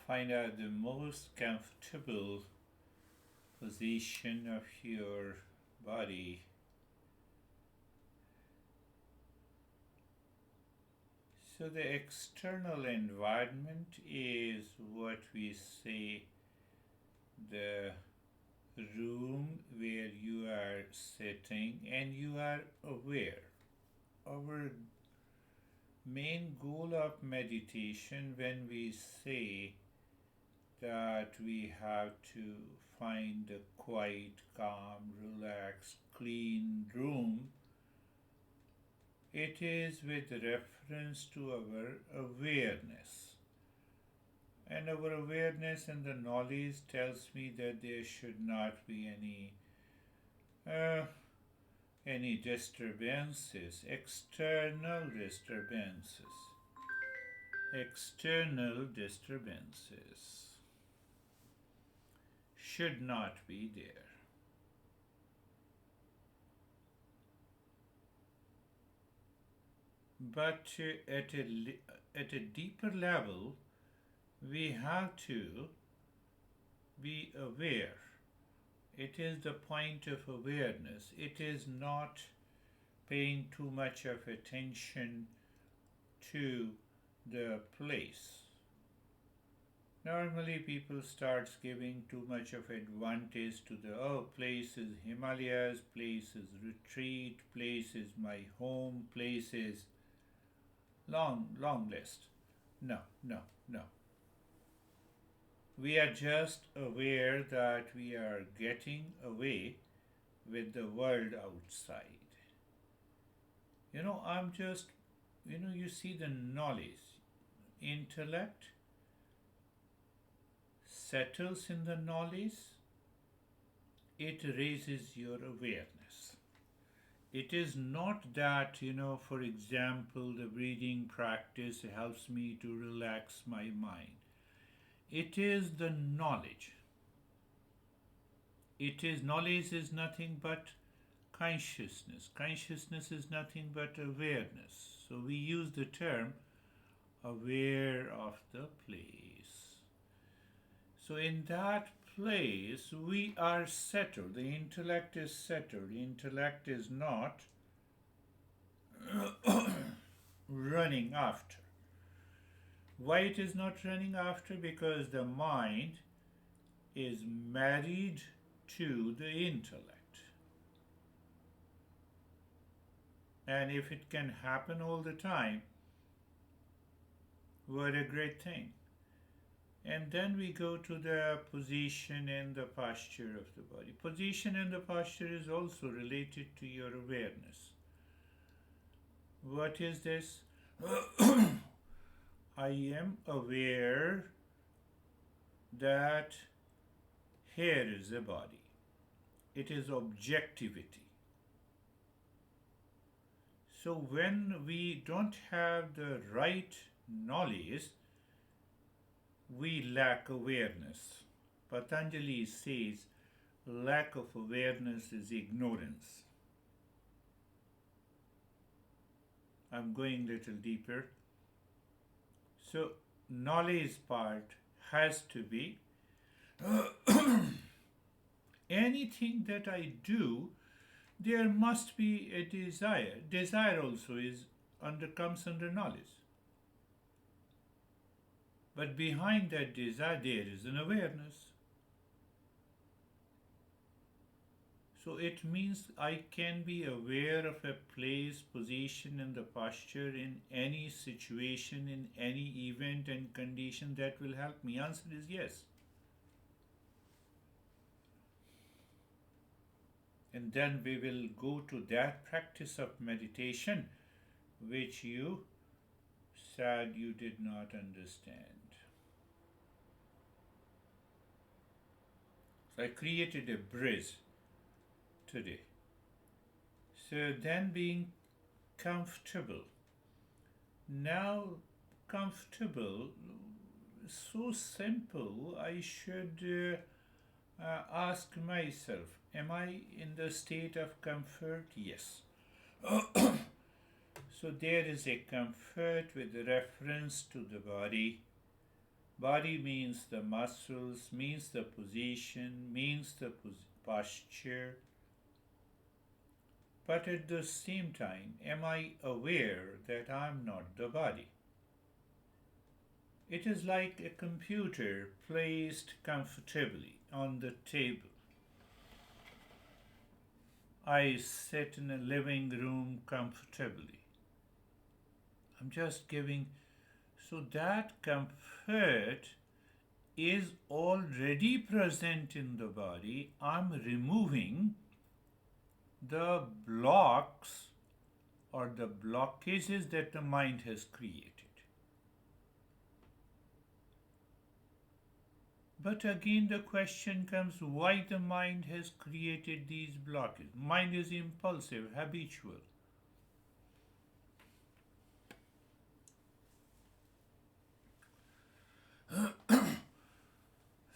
Find out the most comfortable position of your body. So the external environment is what we say the room where you are sitting and you are aware. Our main goal of meditation, when we say that we have to find a quiet, calm, relaxed, clean room, it is with reference to our awareness. And our awareness and the knowledge tells me that there should not be any disturbances, external disturbances should not be there. But at a deeper level, we have to be aware. It is the point of awareness. It is not paying too much of attention to the place. Normally people starts giving too much of advantage to the place is Himalayas, place is retreat, place is my home, place is long list. No, no, no. We are just aware that we are getting away with the world outside. You see the knowledge, intellect settles in the knowledge, it raises your awareness. It is not that, for example, the breathing practice helps me to relax my mind. It is the knowledge. Knowledge is nothing but consciousness. Consciousness is nothing but awareness. So we use the term aware of the place. So in that place, we are settled. The intellect is settled. The intellect is not running after. Why it is not running after? Because the mind is married to the intellect. And if it can happen all the time, what a great thing. And then we go to the position and the posture of the body. Position and the posture is also related to your awareness. What is this? I am aware that here is the body. It is objectivity. So when we don't have the right knowledge, we lack awareness. Patanjali says lack of awareness is ignorance. I'm going a little deeper. So knowledge part has to be anything that I do, there must be a desire. Desire also comes under knowledge. But behind that desire, there is an awareness. So it means I can be aware of a place, position, and the posture in any situation, in any event and condition that will help me. Answer is yes. And then we will go to that practice of meditation which you said you did not understand. So I created a bridge today. So then being comfortable. Now comfortable, so simple, I should ask myself, am I in the state of comfort? Yes. So there is a comfort with reference to the body. Body means the muscles, means the position, means the posture. But at the same time, am I aware that I'm not the body? It is like a computer placed comfortably on the table. I sit in a living room comfortably. I'm just giving, so that comfort is already present in the body. I'm removing the blocks or the blockages that the mind has created. But again, the question comes why the mind has created these blockages. Mind is impulsive, habitual.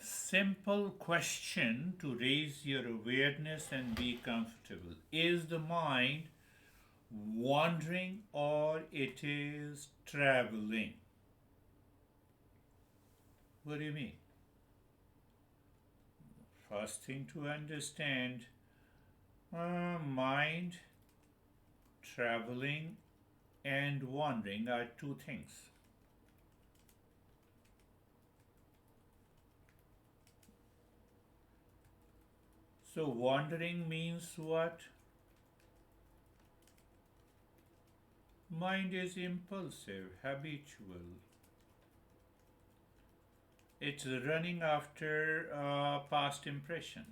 Simple question to raise your awareness and be comfortable. Is the mind wandering or it is traveling? What do you mean? First thing to understand, mind, traveling, and wandering are two things. So, wandering means what? Mind is impulsive, habitual. It's running after a past impression.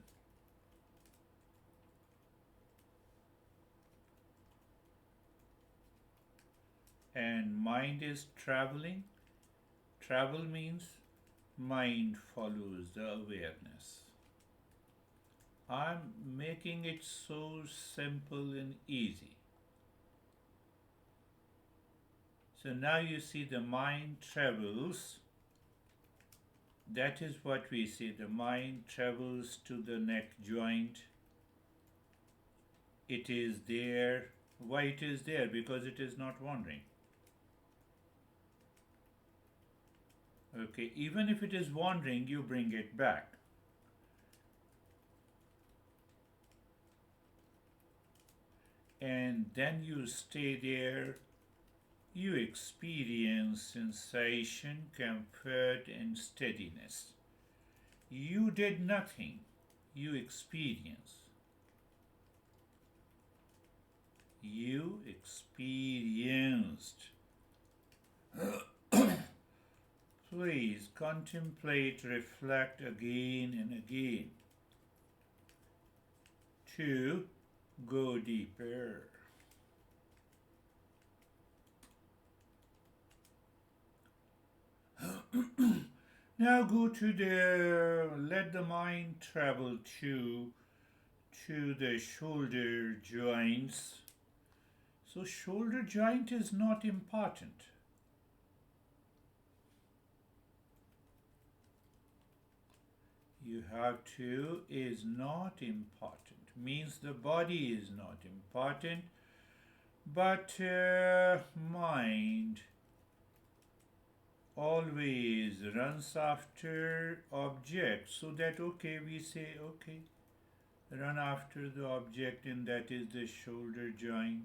And mind is traveling. Travel means mind follows the awareness. I'm making it so simple and easy. So now you see the mind travels. That is what we see. The mind travels to the neck joint. It is there. Why it is there? Because it is not wandering. Okay, even if it is wandering, you bring it back. And then you stay there. You experience sensation, comfort, and steadiness. You did nothing. You experience. You experienced. Please contemplate, reflect again and again to go deeper. Now go to let the mind travel to the shoulder joints. So shoulder joint is not important. You have to is not important. Means the body is not important, but mind always runs after objects, so that okay, we say okay, run after the object, and that is the shoulder joint,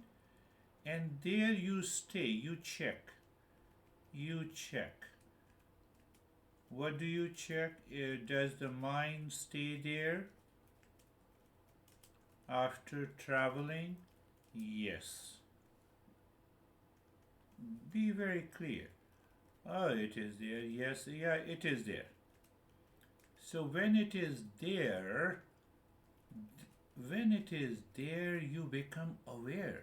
and there you stay. You check. What do you check? Does the mind stay there after traveling? Yes. Be very clear. Oh, it is there. Yes, yeah, it is there. So when it is there, you become aware.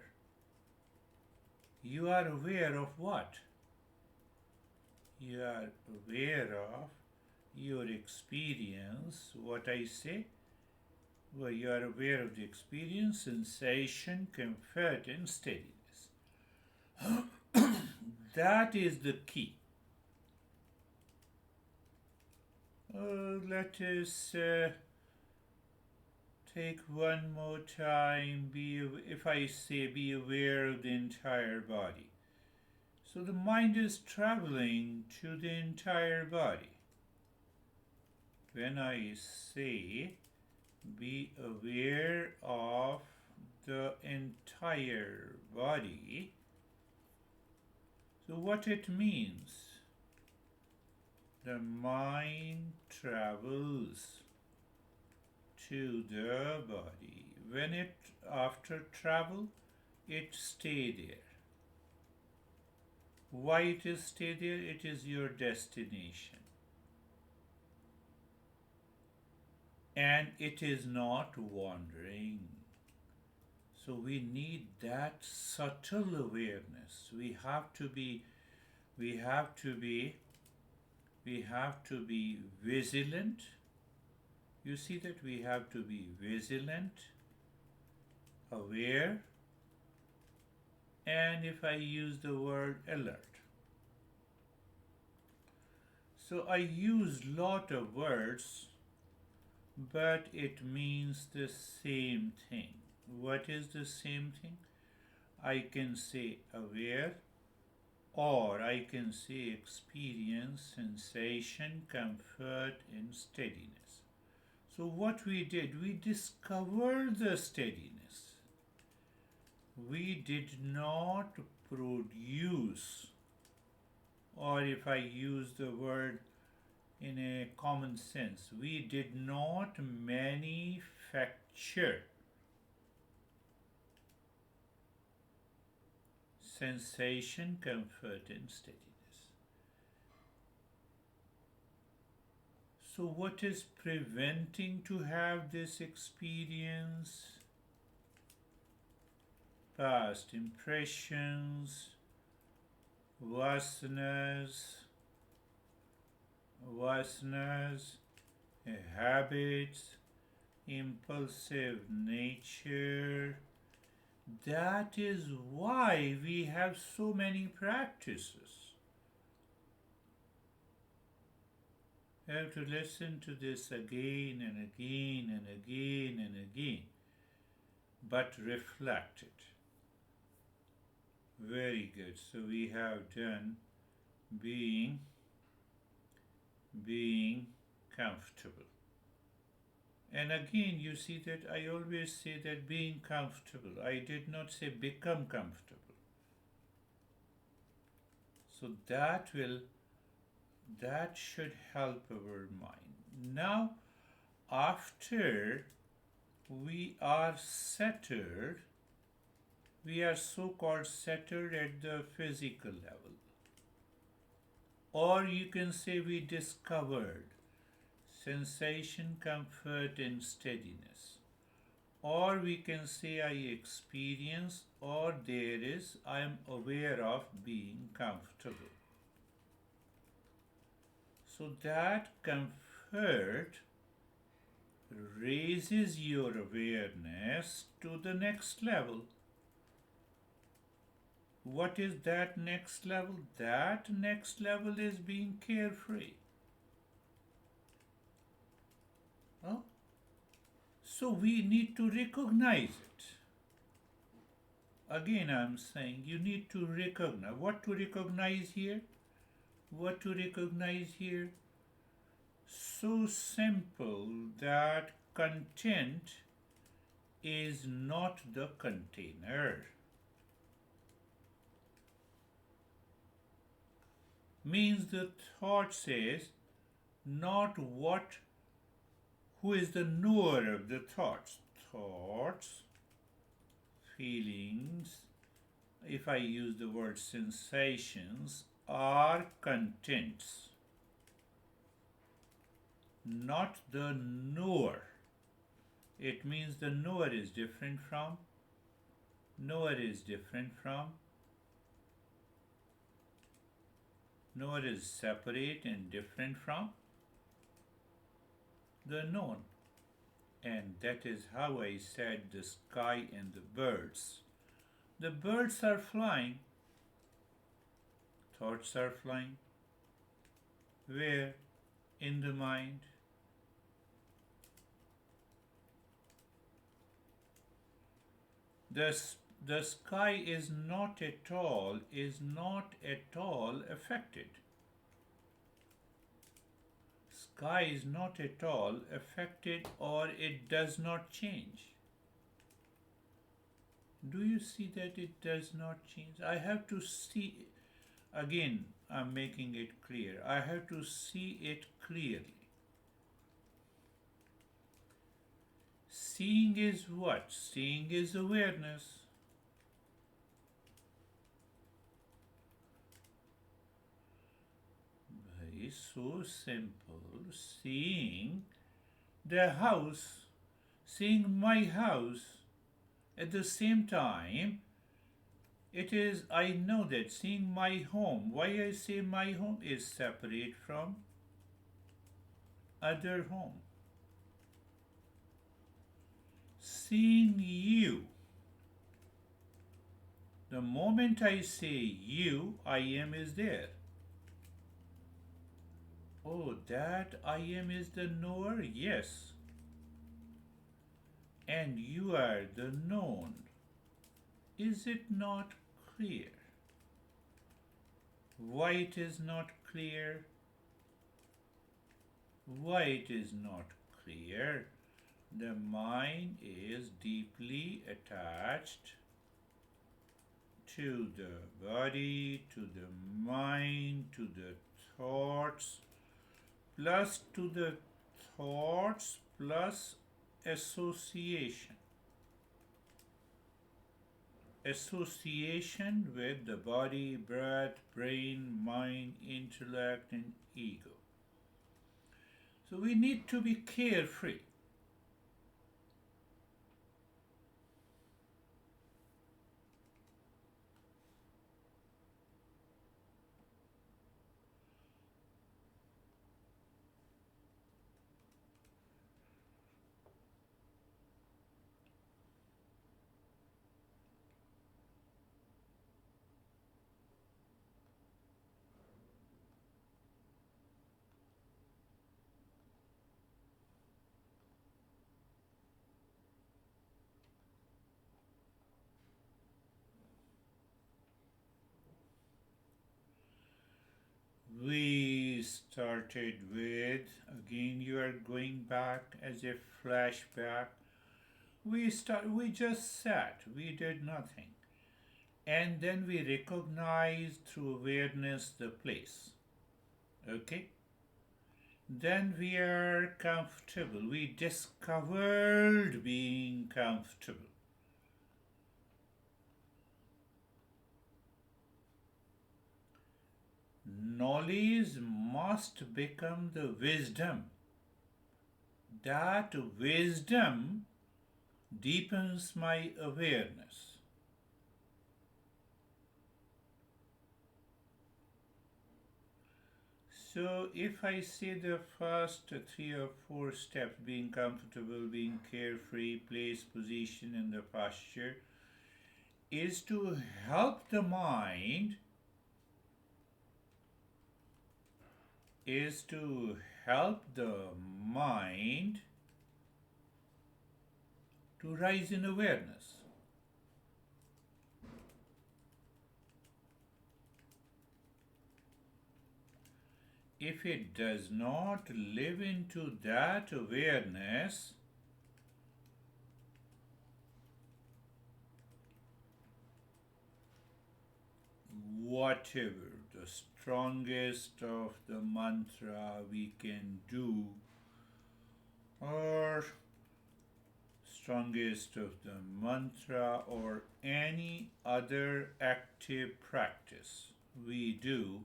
You are aware of what? You are aware of your experience. What I say? Well, you are aware of the experience, sensation, comfort, and steadiness. That is the key. Let us take one more time. If I say be aware of the entire body. So So the mind is traveling to the entire body. When I say be aware of the entire body, so what it means, the mind travels to the body. When it after travel, it stay there. Why it is stay there? It is your destination. And it is not wandering. So we need that subtle awareness. We have to be vigilant. You see that we have to be vigilant, aware, and if I use the word alert. So I use lot of words, but it means the same thing. What is the same thing? I can say aware, or I can say experience, sensation, comfort, and steadiness. So what we did, we discovered the steadiness. We did not produce, or if I use the word in a common sense, we did not manufacture sensation, comfort, and steadiness. So what is preventing to have this experience? Past impressions, vasanas, habits, impulsive nature. That is why we have so many practices. You have to listen to this again and again and again and again, but reflect it. Very good. So we have done being comfortable. And again, you see that I always say that being comfortable. I did not say become comfortable. So that should help our mind. Now, after we are centered, we are so-called centered at the physical level. Or you can say we discovered sensation, comfort, and steadiness. Or we can say I experience, or I am aware of being comfortable. So that comfort raises your awareness to the next level. What is that next level? That next level is being carefree. Oh? So we need to recognize it. Again, I'm saying you need to recognize. What to recognize here? What to recognize here? So simple that content is not the container. Means the thought says not who is the knower of the thoughts. Thoughts, feelings, if I use the word sensations, are contents, not the knower. It means the knower is different from, knower is separate and different from the known. And that is how I said the sky and the birds. The birds are flying. Thoughts are flying. Where? In the mind. the sky is not at all affected. Sky is not at all affected, or it does not change. Do you see that it does not change? I have to see, again, I'm making it clear. I have to see it clearly. Seeing is what? Seeing is awareness. It's so simple. Seeing the house, seeing my house, at the same time, I know that seeing my home, why I say my home is separate from other home. Seeing you, the moment I say you, I am is there. Oh, that I am is the knower? Yes. And you are the known. Is it not clear? Why it is not clear? Why it is not clear? The mind is deeply attached to the body, to the mind, to the thoughts, plus to the thoughts plus association. Association with the body, breath, brain, mind, intellect, and ego. So we need to be carefree. We started with, again you are going back as a flashback. We just sat, we did nothing. And then we recognized through awareness the place. Okay? Then we are comfortable. We discovered being comfortable. Knowledge must become the wisdom. That wisdom deepens my awareness. So if I say the first 3 or 4 steps, being comfortable, being carefree, place, position, and the posture, is to help the mind, to rise in awareness. If it does not live into that awareness, whatever the strongest of the mantra we can do, or strongest of the mantra, or any other active practice we do,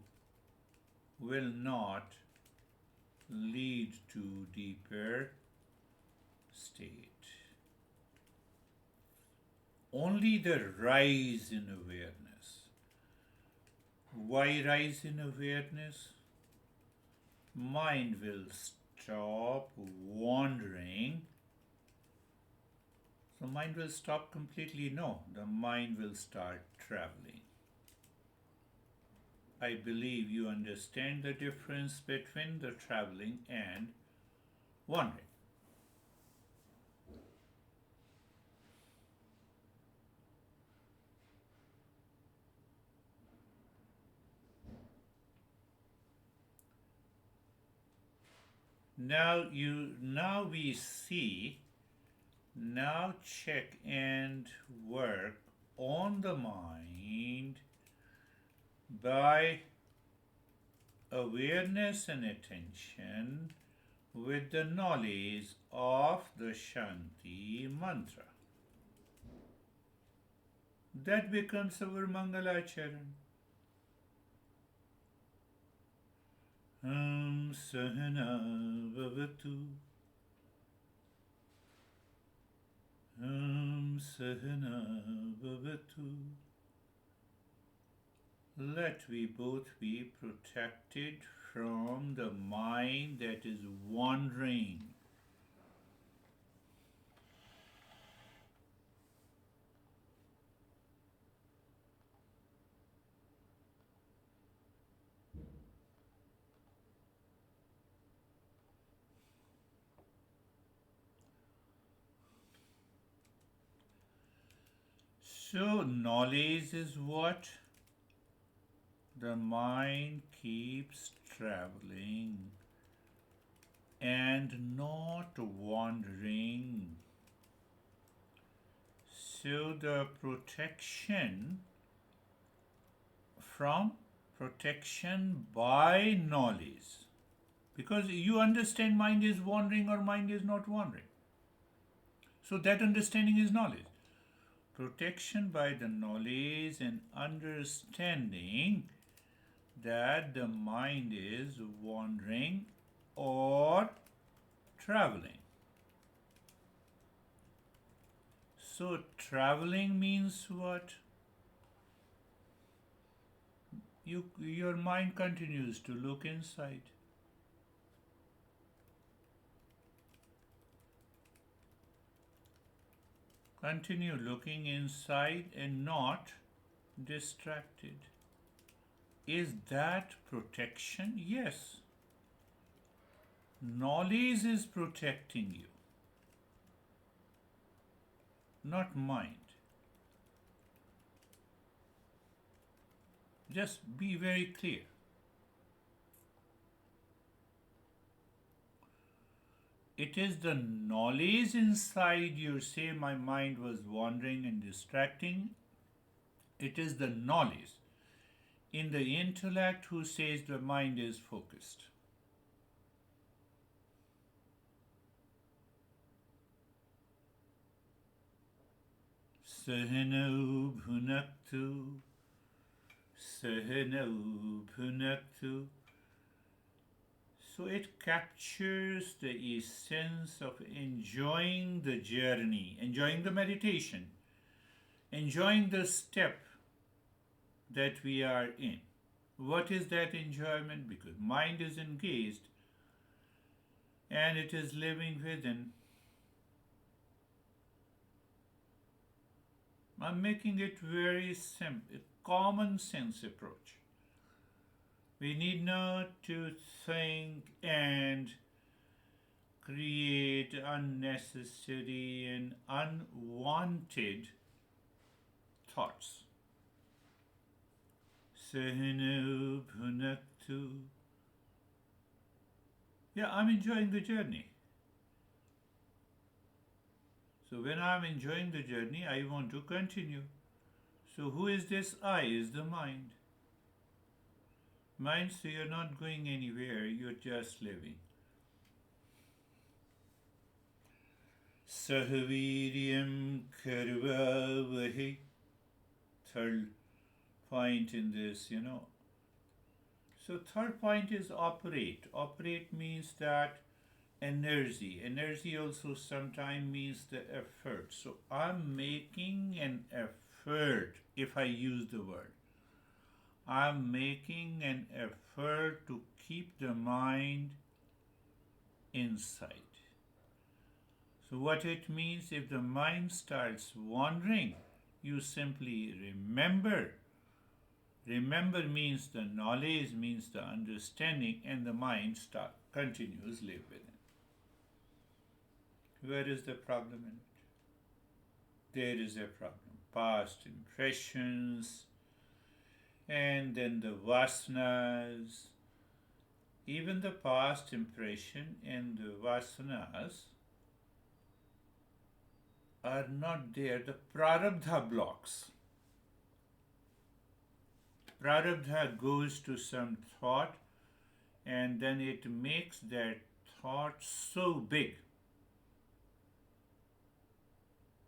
will not lead to deeper state. Only the rise in awareness. Why rise in awareness? Mind will stop wandering. So mind will stop completely? No, the mind will start traveling. I believe you understand the difference between the traveling and wandering. Now we see, now check and work on the mind by awareness and attention with the knowledge of the Shanti mantra. That becomes our Mangalacharan. Sahana Bhavatu. Sahana Bhavatu. Let we both be protected from the mind that is wandering. So, knowledge is what? The mind keeps traveling and not wandering. So, the protection from protection by knowledge, because you understand mind is wandering or mind is not wandering. So, that understanding is knowledge. Protection by the knowledge and understanding that the mind is wandering or traveling. So, traveling means what? Your mind continues to look inside. Continue looking inside and not distracted. Is that protection? Yes. Knowledge is protecting you, not mind. Just be very clear. It is the knowledge inside you say my mind was wandering and distracting. It is the knowledge in the intellect who says the mind is focused. Sahana bhunaktu, sahana bhunaktu. So it captures the essence of enjoying the journey, enjoying the meditation, enjoying the step that we are in. What is that enjoyment? Because mind is engaged and it is living within. I'm making it very simple, a common sense approach. We need not to think and create unnecessary and unwanted thoughts. Sahana bhunaktu. Yeah, I'm enjoying the journey. So when I'm enjoying the journey, I want to continue. So who is this I? Is the mind. Mind, so you're not going anywhere, you're just living. Sahaviryam karvavahi. Third point in this, So third point is operate. Operate means that energy. Energy also sometimes means the effort. So I'm making an effort if I use the word. I'm making an effort to keep the mind inside. So what it means, if the mind starts wandering, you simply remember. Remember means the knowledge, means the understanding, and the mind continues live within. Where is the problem in it? There is a problem. Past impressions, and then the vasanas, Even the past impression and the vasanas are not there. The prarabdha blocks. Prarabdha goes to some thought and then it makes that thought so big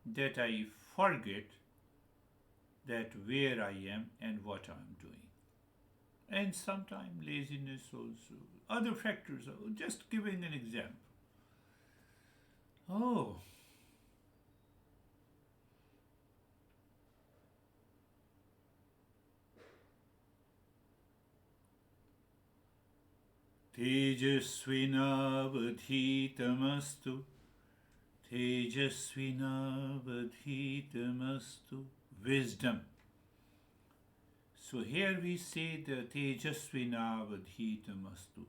that I forget that where I am and what I'm doing. And sometimes laziness also. Other factors, just giving an example. Oh, Tejasvinavadhitamastu Tejasvinavadhitamastu wisdom. So here we say the Tejasvinavadhitamastu.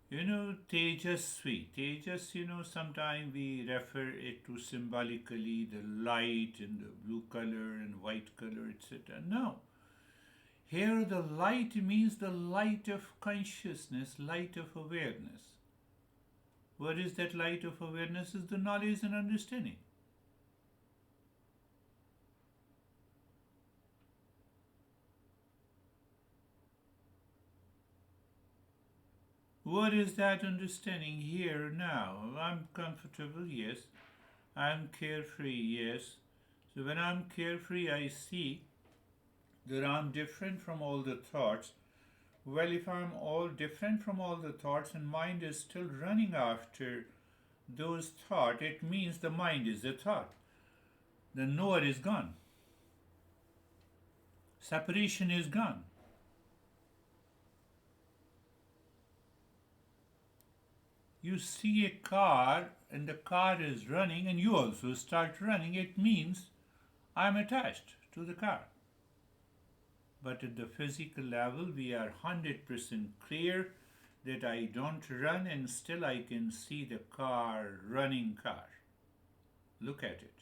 Tejasvi. Tejas, sometimes we refer it to symbolically the light and the blue color and white color, etc. No. Here the light means the light of consciousness, light of awareness. What is that light of awareness? Is the knowledge and understanding. What is that understanding here now? I'm comfortable, yes. I'm carefree, yes. So when I'm carefree, I see that I'm different from all the thoughts. Well, if I'm all different from all the thoughts and mind is still running after those thoughts, it means the mind is the thought. The knower is gone. Separation is gone. You see a car and the car is running and you also start running, it means I'm attached to the car. But at the physical level, we are 100% clear that I don't run and still I can see the car, running car. Look at it.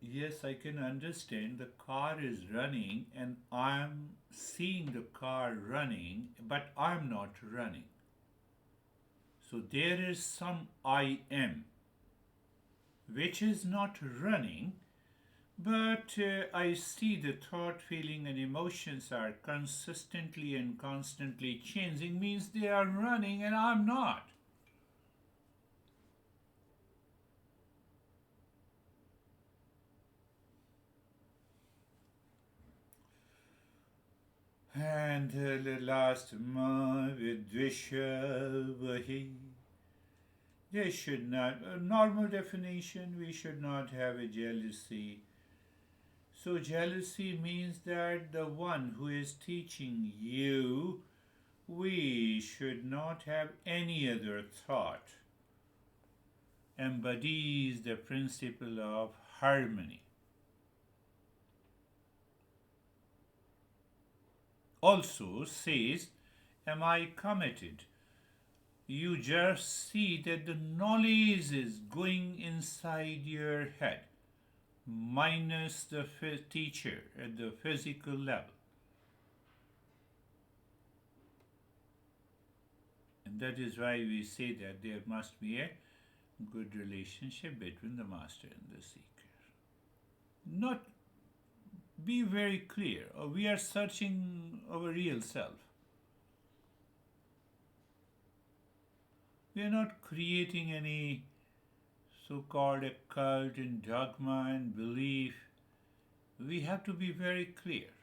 Yes, I can understand the car is running and I'm seeing the car running, but I'm not running. So there is some I am, which is not running, but I see the thought, feeling, and emotions are consistently and constantly changing, means they are running and I'm not. And the last ma vidvisha vahi. They should not, a normal definition, we should not have a jealousy. So, jealousy means that the one who is teaching you, we should not have any other thought, embodies the principle of harmony. Also says, am I committed? You just see that the knowledge is going inside your head, minus the teacher at the physical level. And that is why we say that there must be a good relationship between the master and the seeker. Not be very clear, we are searching our real self. We are not creating any so-called occult and dogma and belief. We have to be very clear.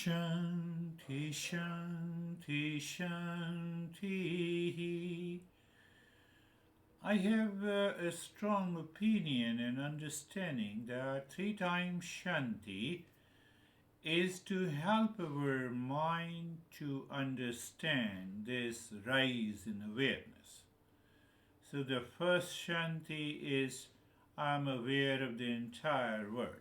Shanti, Shanti, Shanti. I have a strong opinion and understanding that three times Shanti is to help our mind to understand this rise in awareness. So the first Shanti is I'm aware of the entire world.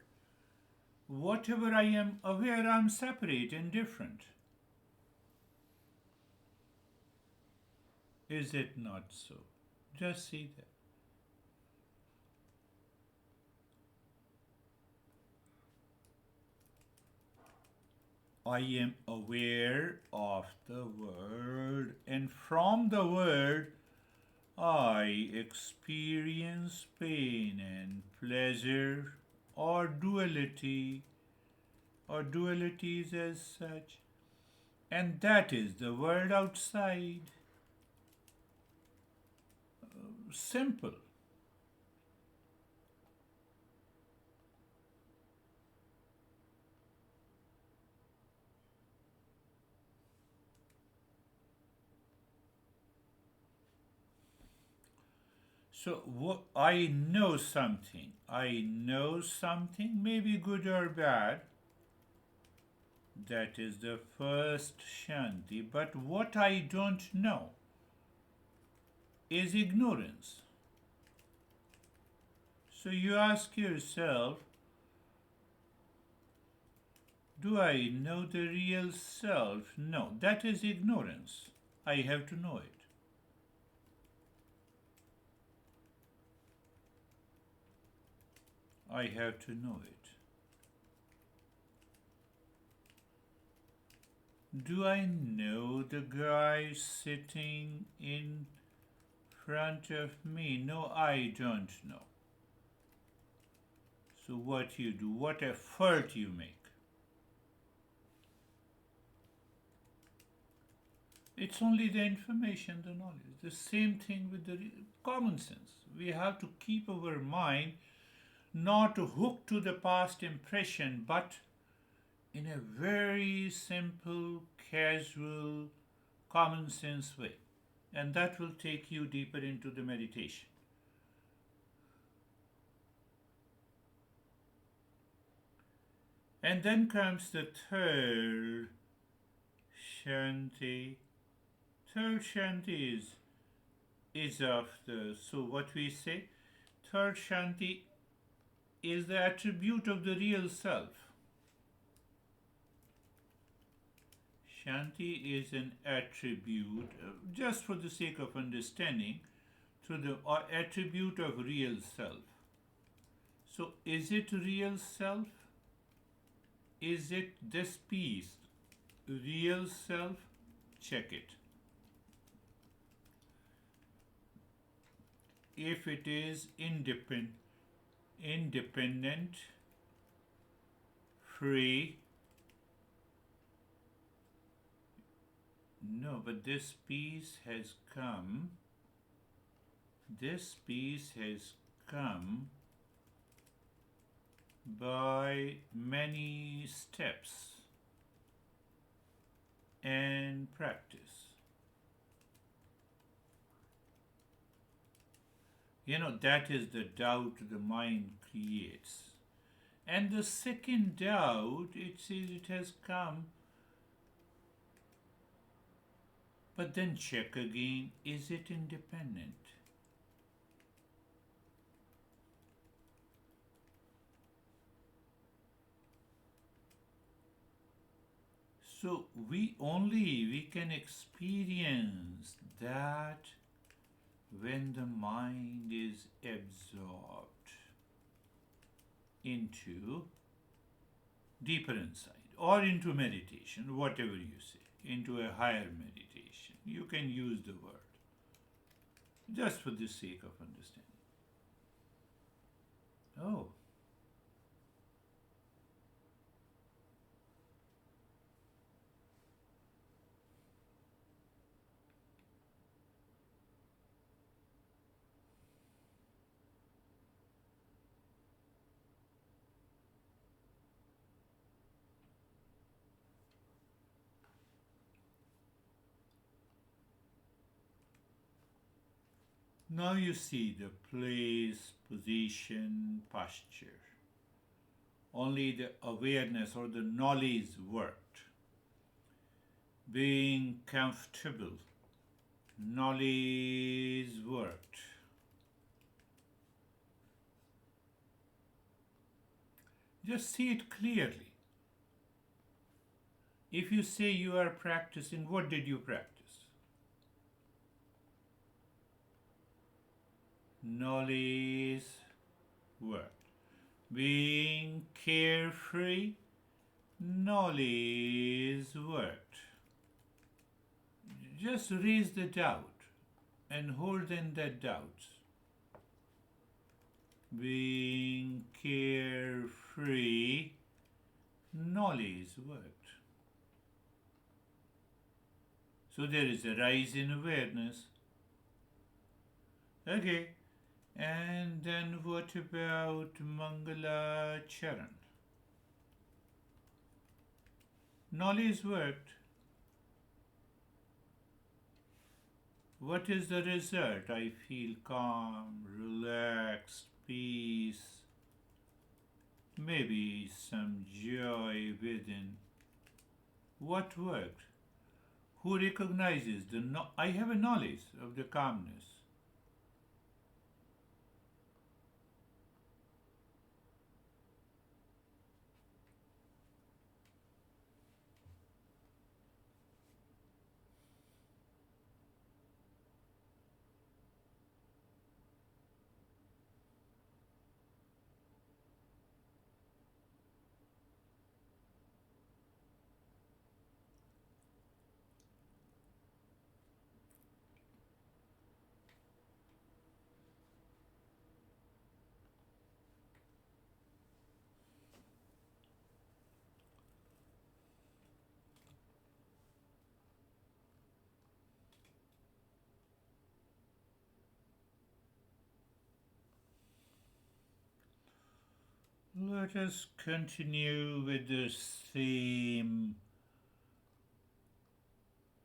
Whatever I am aware, I'm separate and different. Is it not so? Just see that. I am aware of the world, and from the world, I experience pain and pleasure or dualities as such, and that is the world outside. Simple. So I know something, maybe good or bad. That is the first Shanti. But what I don't know is ignorance. So you ask yourself, do I know the real self? No, that is ignorance. I have to know it. I have to know it. Do I know the guy sitting in front of me? No, I don't know. So what you do, what effort you make. It's only the information, the knowledge. The same thing with the common sense. We have to keep our mind not hooked to the past impression, but in a very simple, casual, common sense way. And that will take you deeper into the meditation. And then comes the third Shanti. Third Shanti is of the, so what we say, third Shanti is the attribute of the real self. Shanti is an attribute, just for the sake of understanding, to the attribute of real self. So, is it real self? Is it this piece real self? Check it. If it is independent, free, no, but this piece has come by many steps and practice. That is the doubt the mind creates. And the second doubt, it says it has come. But then check again, is it independent? So we can experience that when the mind is absorbed into deeper insight or into meditation, whatever you say, into a higher meditation. You can use the word just for the sake of understanding. Oh, Now you see the place, position, posture. Only the awareness or the knowledge worked. Being comfortable, knowledge worked. Just see it clearly. If you say you are practicing, what did you practice? Knowledge worked. Being carefree, knowledge worked. Just raise the doubt and hold in that doubt. Being carefree, knowledge worked. So there is a rise in awareness. Okay, and then what about Mangala Charan? Knowledge worked. What is the result? I feel calm, relaxed, peace, maybe some joy within. What worked? Who recognizes I have a knowledge of the calmness. Let us continue with the same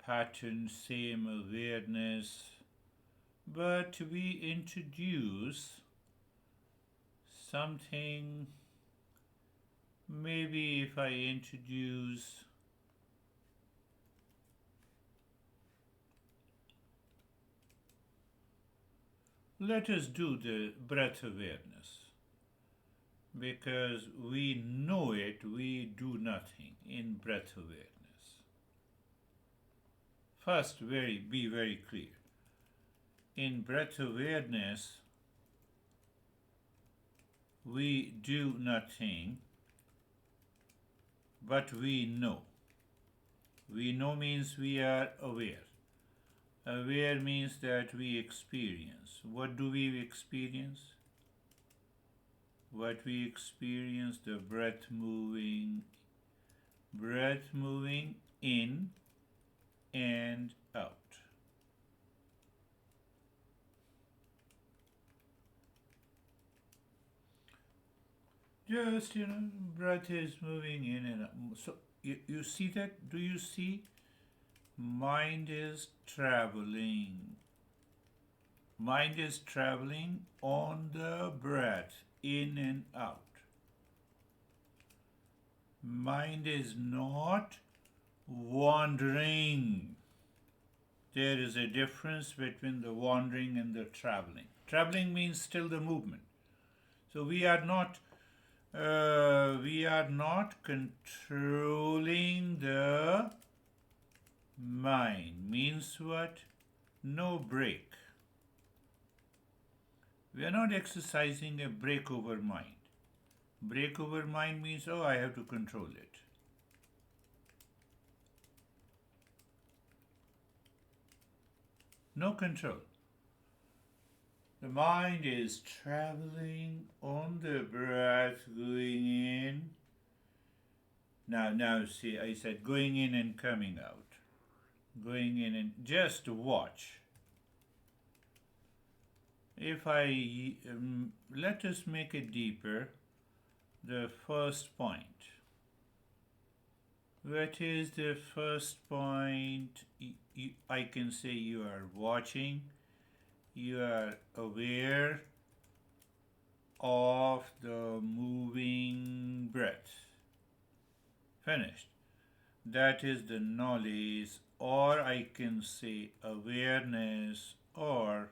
pattern, same awareness, but we introduce something. Maybe if I introduce let us do the breath awareness. Because we know it, we do nothing in breath awareness. First, be very clear. In breath awareness, we do nothing, but we know. We know means we are aware. Aware means that we experience. What do we experience? What we experience, the breath moving in and out. Just, breath is moving in and out. So, you see that? Do you see? Mind is traveling. Mind is traveling on the breath, in and out. Mind is not wandering. There is a difference between the wandering and the traveling. Traveling means still the movement. So we are not controlling the mind. Means what? No break. We are not exercising a break over mind. Break over mind means, I have to control it. No control. The mind is traveling on the breath, going in. Now see, I said going in and coming out. Going in and just watch. If I let us make it deeper, the first point. What is the first point? I can say you are watching You are aware of the moving breath. Finished. That is the knowledge, or I can say awareness, or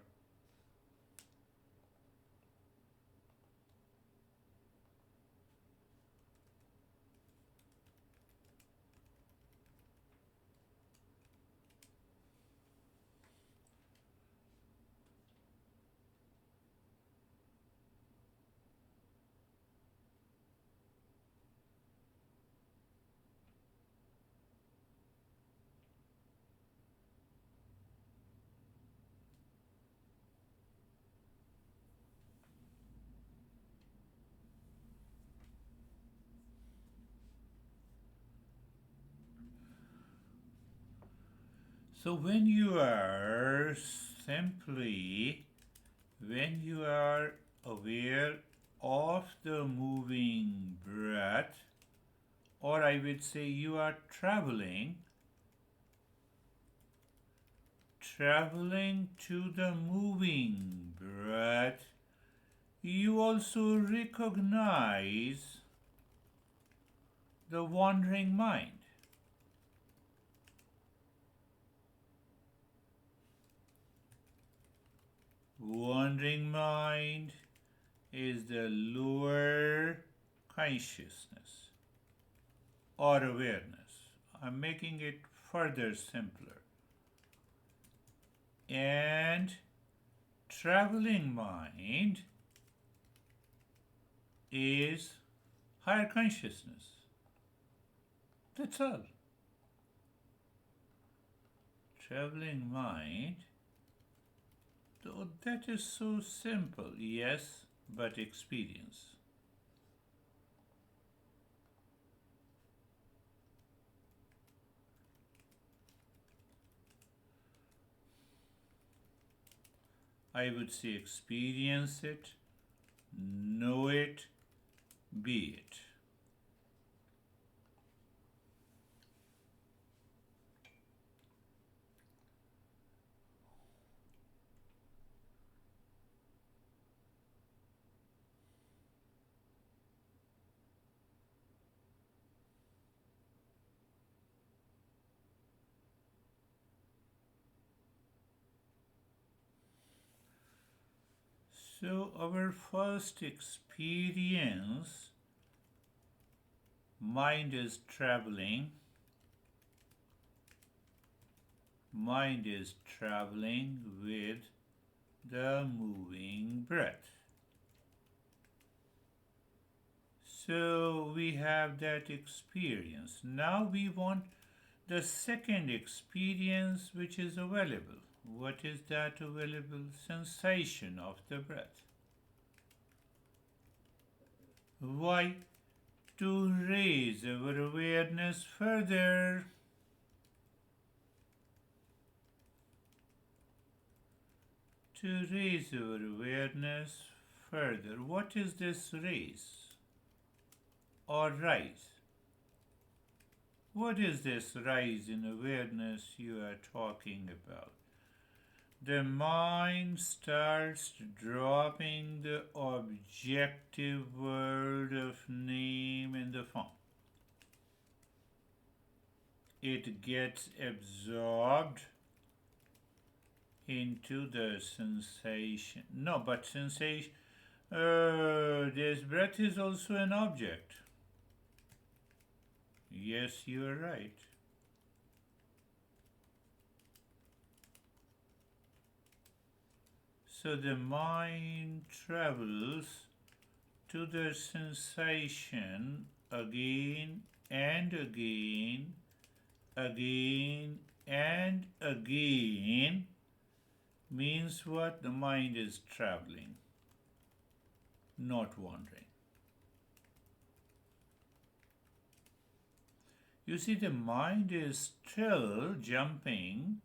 so when you are aware of the moving breath, or I would say you are traveling to the moving breath, you also recognize the wandering mind. Wandering mind is the lower consciousness or awareness. I'm making it further simpler. And traveling mind is higher consciousness. That's all. Traveling mind, though that is so simple, yes, but experience. I would say experience it, know it, be it. So, our first experience, mind is traveling. Mind is traveling with the moving breath. So, we have that experience. Now, we want the second experience which is available. What is that available? Sensation of the breath. Why? To raise our awareness further. To raise our awareness further. What is this raise or rise? What is this rise in awareness you are talking about? The mind starts dropping the objective world of name and the form. It gets absorbed into the sensation. No, but sensation. This breath is also an object. Yes, you are right. So the mind travels to the sensation again and again, again and again. Means what? The mind is traveling, not wandering. You see, the mind is still jumping,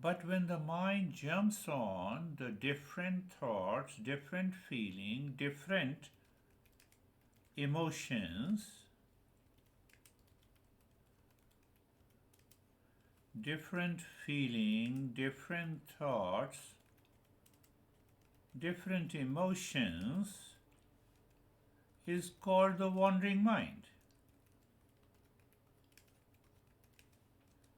but when the mind jumps on the different thoughts, different feeling, different emotions, different feeling, different thoughts, different emotions is called the wandering mind.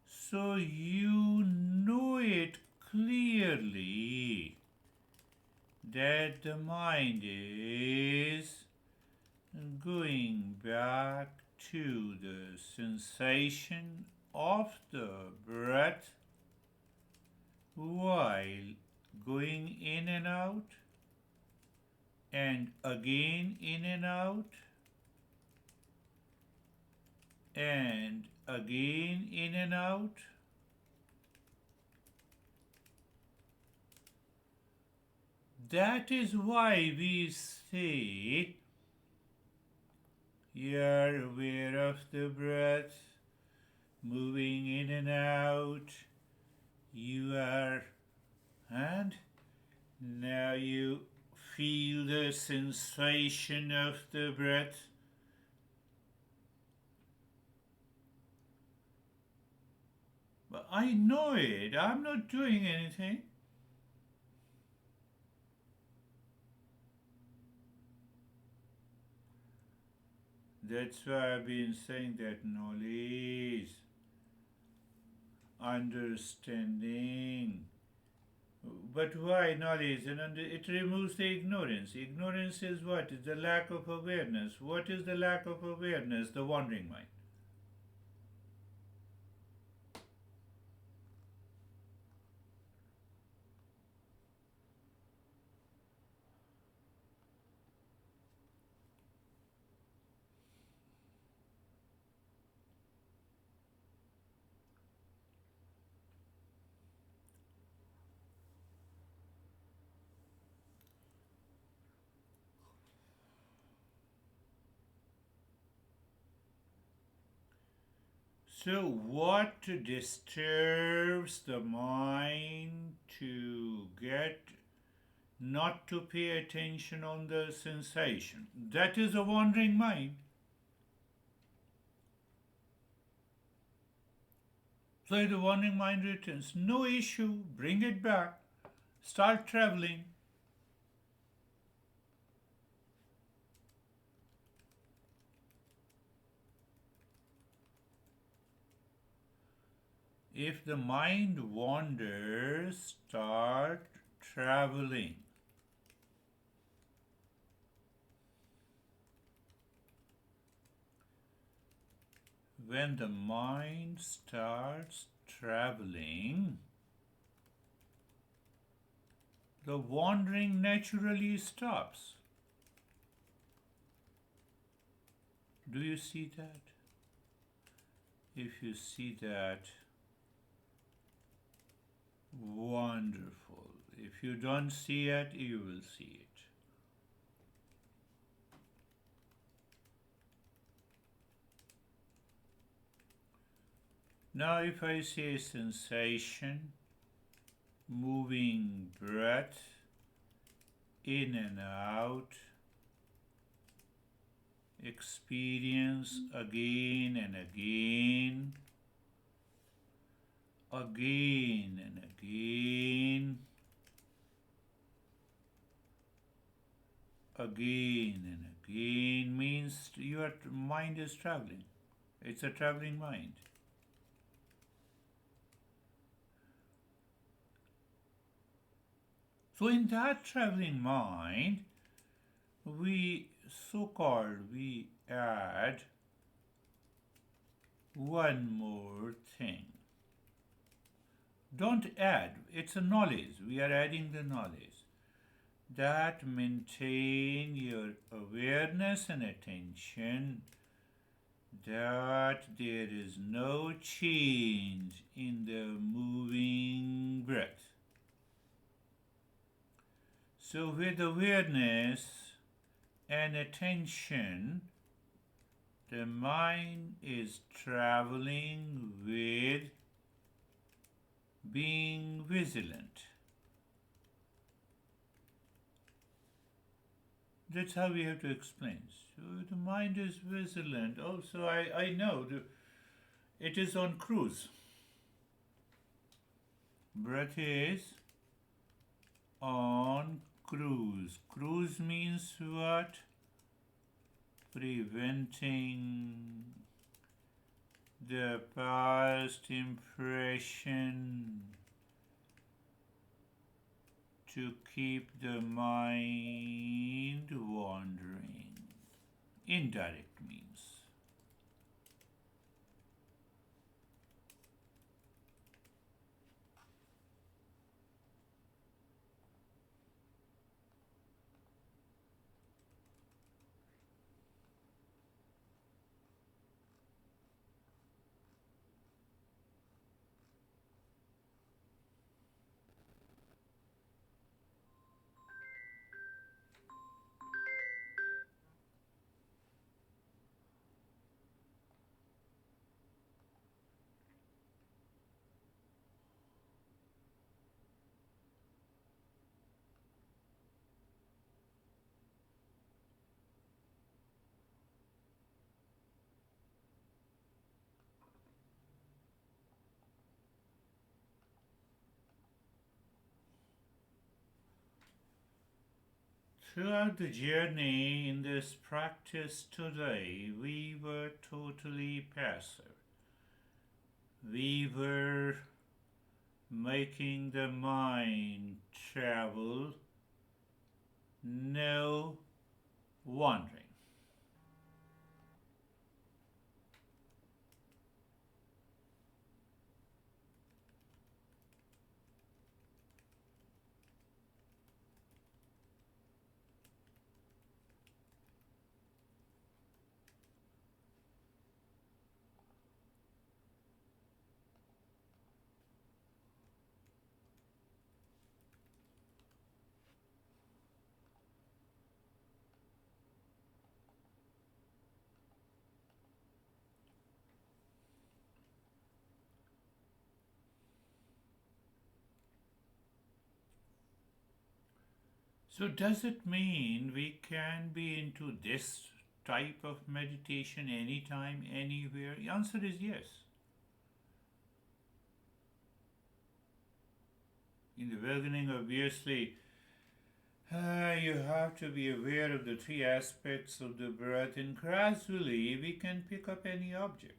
So you know it clearly that the mind is going back to the sensation of the breath while going in and out, and again in and out, and again in and out. That is why we say you're aware of the breath moving in and out. You are, and now you feel the sensation of the breath. But I know it. I'm not doing anything. That's why I've been saying that knowledge, understanding. But why knowledge? And it removes the ignorance. Ignorance is what? It's the lack of awareness. What is the lack of awareness? The wandering mind. So, what disturbs the mind to get not to pay attention on the sensation? That is a wandering mind. So, if the wandering mind returns, no issue, bring it back, start traveling. If the mind wanders, start traveling. When the mind starts traveling, the wandering naturally stops. Do you see that? If you see that, wonderful. If you don't see it, you will see it. Now, if I say sensation, moving breath, in and out, experience again and again, again and again, again and again means your mind is traveling. It's a traveling mind. So in that traveling mind, we add one more thing. Don't add, it's a knowledge. We are adding the knowledge that maintain your awareness and attention that there is no change in the moving breath. So, with awareness and attention, the mind is traveling with being vigilant. That's how we have to explain. So, the mind is vigilant. Also, I know it is on cruise. Breath is on cruise. Cruise means what? Preventing the past impression to keep the mind wandering. Indirect means. Throughout the journey in this practice today, we were totally passive. We were making the mind travel, no wandering. So, does it mean we can be into this type of meditation anytime, anywhere? The answer is yes. In the beginning, obviously, you have to be aware of the three aspects of the breath, and gradually we can pick up any object.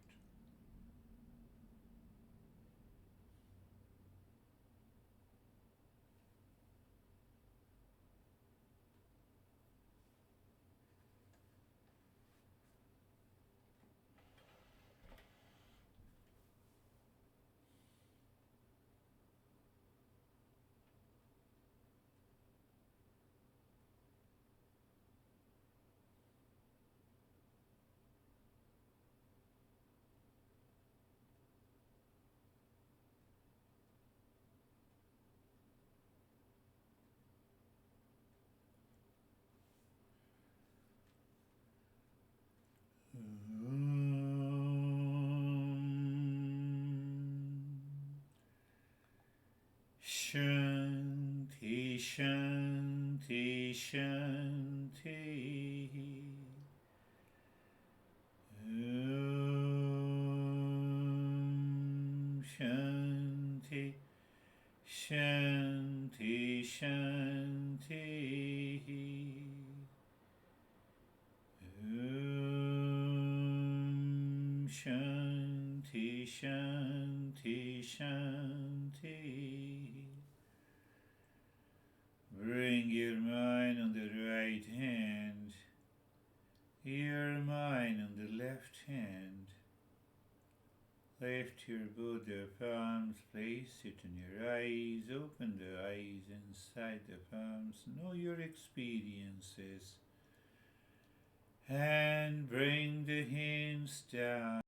Shanti, Shanti, Shanti. Shanti, Shanti, Shanti. Shanti, Shanti, Shanti. Bring your mind on the right hand, your mind on the left hand. Lift your Buddha palms, place it on your eyes, open the eyes inside the palms, know your experiences, and bring the hands down.